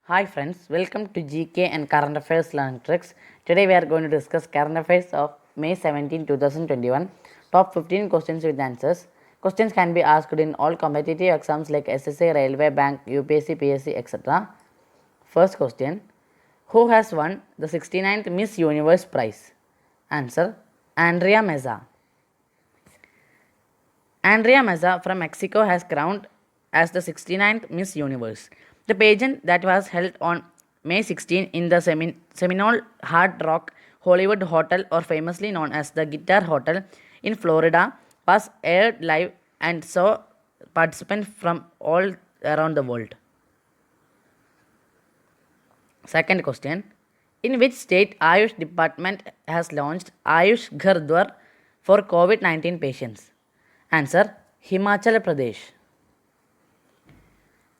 Hi friends, welcome to GK and Current Affairs Learning Tricks. Today we are going to discuss Current Affairs of May 17, 2021. Top 15 questions with answers. Questions can be asked in all competitive exams like SSA, Railway, Bank, UPSC, PSC, etc. First question. Who has won the 69th Miss Universe prize? Answer. Andrea Meza. Andrea Meza from Mexico has crowned as the 69th Miss Universe. The pageant that was held on May 16 in the Seminole Hard Rock Hollywood Hotel, or famously known as the Guitar Hotel in Florida, was aired live and saw participants from all around the world. Second question. In which state Ayush Department has launched Ayush Ghar Dwar for COVID-19 patients? Answer. Himachal Pradesh.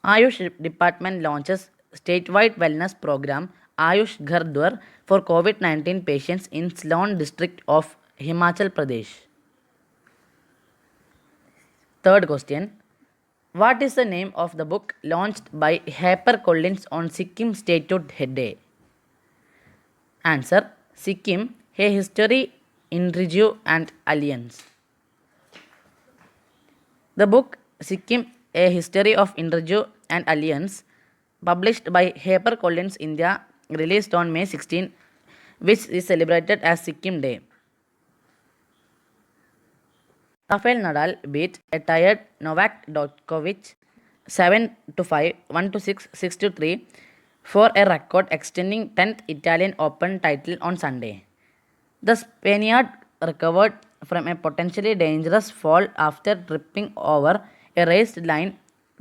Ayush Department launches statewide wellness program Ayush Ghar Dwar for COVID-19 patients in Sloan district of Himachal Pradesh. Third question. What is the name of the book launched by HarperCollins on Sikkim Statehood Day? Answer. Sikkim, A History in Review and Alliance. The book Sikkim, A History of Inriju and Alliance, published by HarperCollins India, released on May 16, which is celebrated as Sikkim Day. Rafael Nadal beat a tired Novak Djokovic 7-5, 1-6, 6-3 for a record extending 10th Italian Open title on Sunday. The Spaniard recovered from a potentially dangerous fall after tripping over a raised line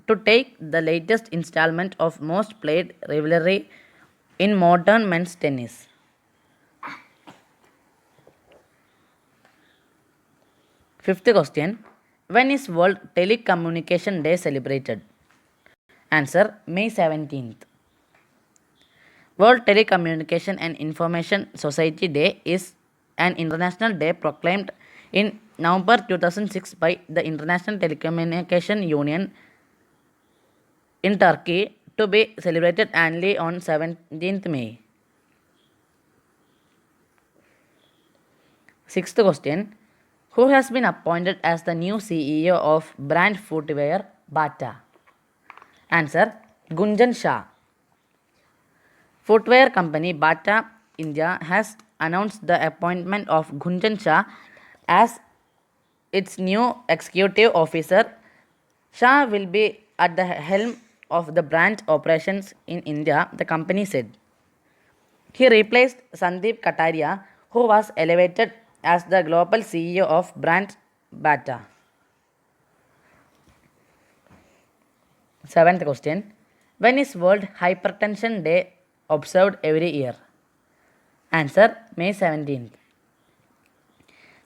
to take the latest installment of most played rivalry in modern men's tennis. Fifth question. When is World Telecommunication Day celebrated? Answer. May 17th. World Telecommunication and Information Society Day is an international day proclaimed in November 2006 by the International Telecommunication Union in Turkey, to be celebrated annually on 17th May. Sixth question. Who has been appointed as the new CEO of brand footwear Bata? Answer. Gunjan Shah. Footwear company Bata India has announced the appointment of Gunjan Shah as its new executive officer. Shah will be at the helm of the brand operations in India, the company said. He replaced Sandeep Kataria, who was elevated as the global CEO of brand Bata. Seventh question. When is World Hypertension Day observed every year? Answer. May 17th.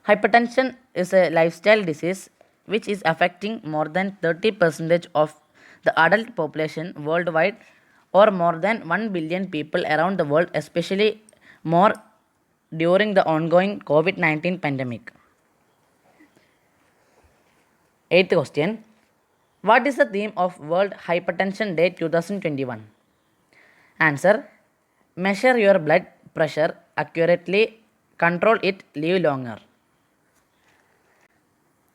Hypertension is a lifestyle disease which is affecting more than 30% of the adult population worldwide, or more than 1 billion people around the world, especially more during the ongoing COVID-19 pandemic. Eighth question. What is the theme of World Hypertension Day 2021? Answer. Measure your blood pressure accurately, control it, live longer.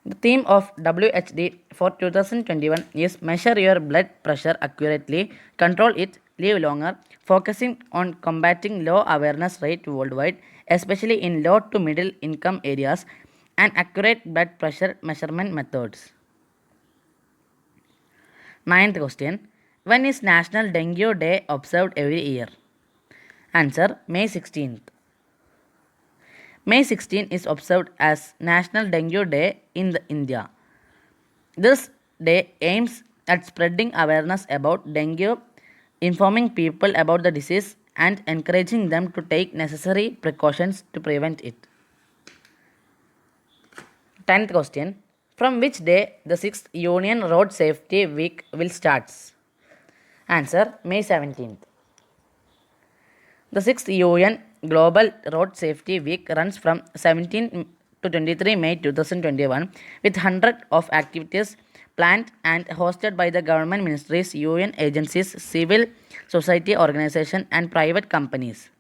The theme of WHD for 2021 is Measure Your Blood Pressure Accurately, Control It, Live Longer, focusing on combating low awareness rate worldwide, especially in low to middle income areas, and accurate blood pressure measurement methods. Ninth question. When is National Dengue Day observed every year? Answer. May 16th. May 16 is observed as National Dengue Day in India. This day aims at spreading awareness about dengue, informing people about the disease, and encouraging them to take necessary precautions to prevent it. 10th question. From which day the 6th Union Road Safety Week will start? Answer. May 17th. The 6th UN Global Road Safety Week runs from 17 to 23 May 2021 with hundreds of activities planned and hosted by the government ministries, UN agencies, civil society organizations, and private companies.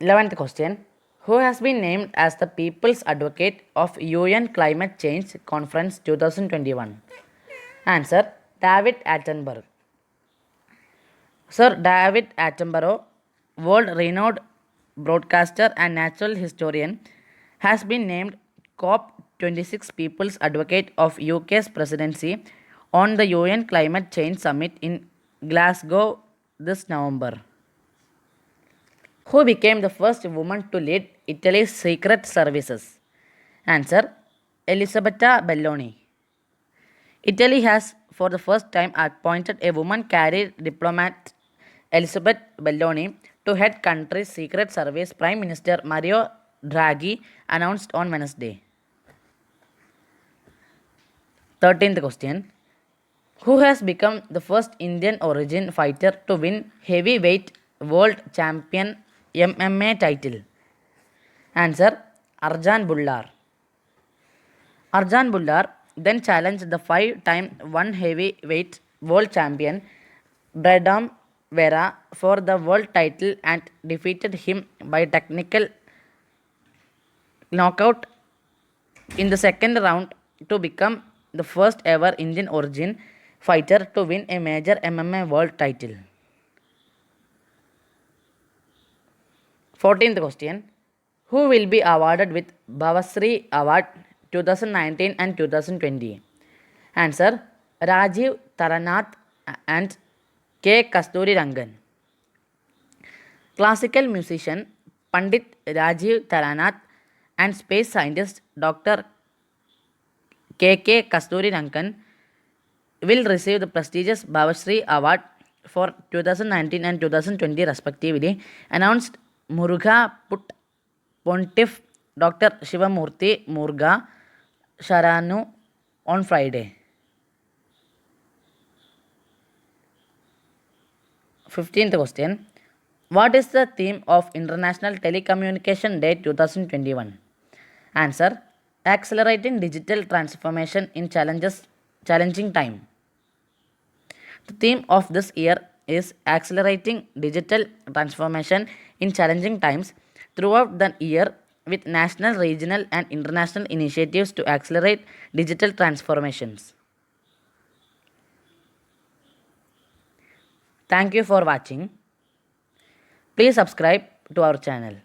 11th question. Who has been named as the People's Advocate of UN Climate Change Conference 2021? Answer. David Attenborough. Sir David Attenborough, world-renowned broadcaster and natural historian, has been named COP26 People's Advocate of UK's presidency on the UN Climate Change Summit in Glasgow this November. Who became the first woman to lead Italy's secret services? Answer. Elisabetta Belloni. Italy has for the first time appointed a woman career diplomat, Elisabeth Belloni, to head country's secret service, Prime Minister Mario Draghi announced on Wednesday. 13th question. Who has become the first Indian origin fighter to win heavyweight world champion MMA title? Answer. Arjan Bullar. Arjan Bullar then challenged the 5-time one heavyweight world champion Bradam Vera for the world title and defeated him by technical knockout in the second round to become the first ever Indian origin fighter to win a major MMA world title. 14th question. Who will be awarded with Bhavasri Award 2019 and 2020? Answer. Rajiv Taranath and K. Kasturi Rangan. Classical musician Pandit Rajiv Taranath and space scientist Dr. K. Kasturi Rangan will receive the prestigious Bhavasri Award for 2019 and 2020 respectively, announced Muruga Put Pontiff Dr. Shivamurthy Muruga Sharanu on Friday. 15th question. What is the theme of International Telecommunication Day 2021? Answer. Accelerating digital transformation in challenging time. The theme of this year is Accelerating Digital Transformation in Challenging Times throughout the year, with national, regional, and international initiatives to accelerate digital transformations. Thank you for watching. Please subscribe to our channel.